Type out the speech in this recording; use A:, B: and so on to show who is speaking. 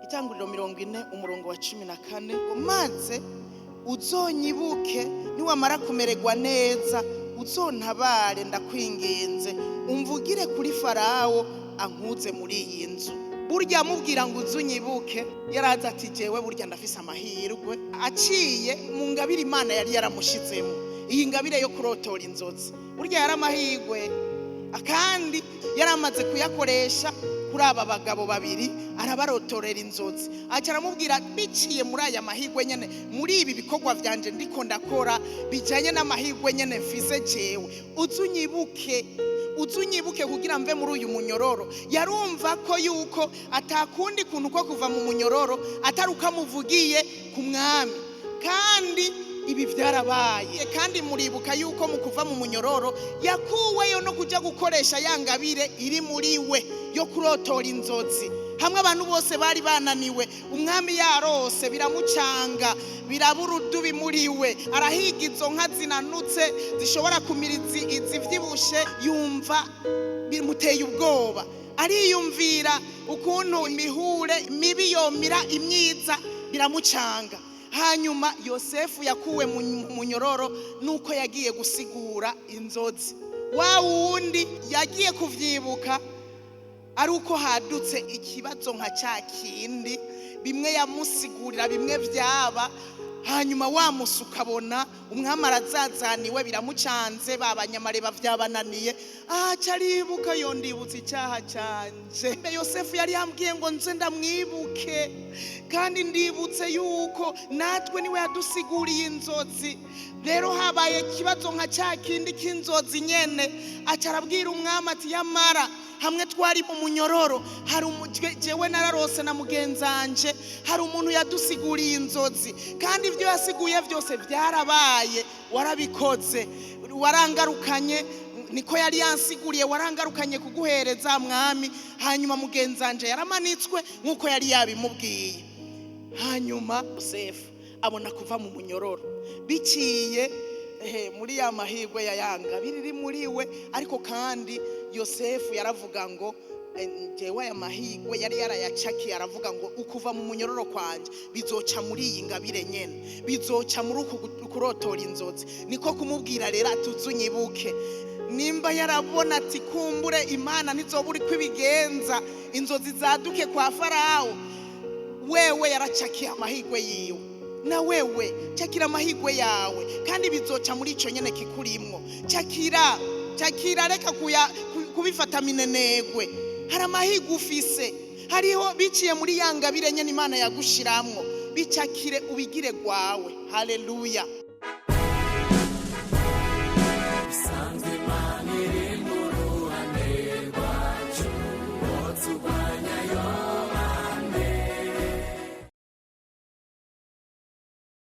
A: Itanguriro 40 umurongo wa 14 maze uzonyibuke niwamara kumererwa neza uzontabare ndakwingenze umvugire kuri Farawo ankuze muri iyi nzu. Burya mubwira ngo uzunyibuke yaraza ati jewe burya ndafise amahirwe aciye mu ngabire Imana yari yaramushizemo, iyi ngabire yo kurotora inzozi. Burya yari amahirwe kandi yaramaze kuyakoresha kuri aba bagabo babiri arabarotorera inzozi. Aca aramubwira biciye muri aya mahirwe nyene, muri ibi bikorwa vyanje ndiko ndakora bijanye n'amahirwe nyene mfise jewe, uzunyibuke kugira mve muri uyu munyororo. Yarumva ko yuko atakundi kuntu ko kuva mu munyororo atari ukamuvugiye ku mwami, kandi ibi vyarabaye. Kandi muribuka yuko mu kuva mu munyororo yakuweyo no kuja gukoresha ya ngabire iri muri we yo kurotora inzozi. Hamwe abantu bose bari bananiwe, umwami yarose biramucanga, birabura udubi muri we, arahiga izo nka zinanutse zishobora kumiriza izivyibushe, yumva bimuteye ubwoba. Ariyumvira ukuntu imihure mibi yomira imyiza, biramucanga. Hanyuma Yosefu yakuwe mu munyororo nuko yagiye gusigura inzozi. Wa wundi yagiye kuvyibuka ari uko hadutse ikibazo nka ca kindi, bimwe yamusigurira bimwe vyaba. Hanyuma wamusuka abona umwami arazazaniwe biramucanze, babanyamareba vyabananiye. Aca aribuka yondibutse icyaha canje. Yosefu yari yambwiye ngo nze ndamwibuke, kandi ndibutse yuko natwe niwe yadusiguriye inzozi. Rero habaye ikibazo nka ca kindi k'inzozi nyene. Aca arabwira umwami ati yamara hamwe twari mu munyororo hari jewe nararose na mugenzanje, hari umuntu yadusiguriye inzozi, kandi ibyo yasiguye byose byarabaye, warabikoze, warangarukanye. Niko yari yansiguriye, warangarukanye kuguhereza mwami. Hanyuma mugenzanje yaramanitswe nkuko yari yabimubwiye. Hanyuma Yosefu abona kuva mu munyororo biciye muri ya mahirwe ya yanga biri muri we. Ariko kandi Yosefu yaravuga ngo jewe aya mahirwe yari yarayacakiye, aravuga ngo ukuva mu munyororo kwanje bizoca muri iyi ngabire nyene, bizoca muri kurotora inzozi. Niko kumubwira rero atuzunyibuke. Nimba yarabona ati kumbure Imana ntizoburi kwibigenza inzozi zaduke kwa Farawo, wewe yaracakiye amahirwe yiwe. Na wewe cakira amahirwe yawe, kandi bizoca muri ico nyene kikurimwo. Cakira reka kubifata minenegwe. Hari amahirwe ufise, hariho biciye muri ya ngabire nyene Imana yagushiramwo. Bicakire ubigire gwawe. Haleluya.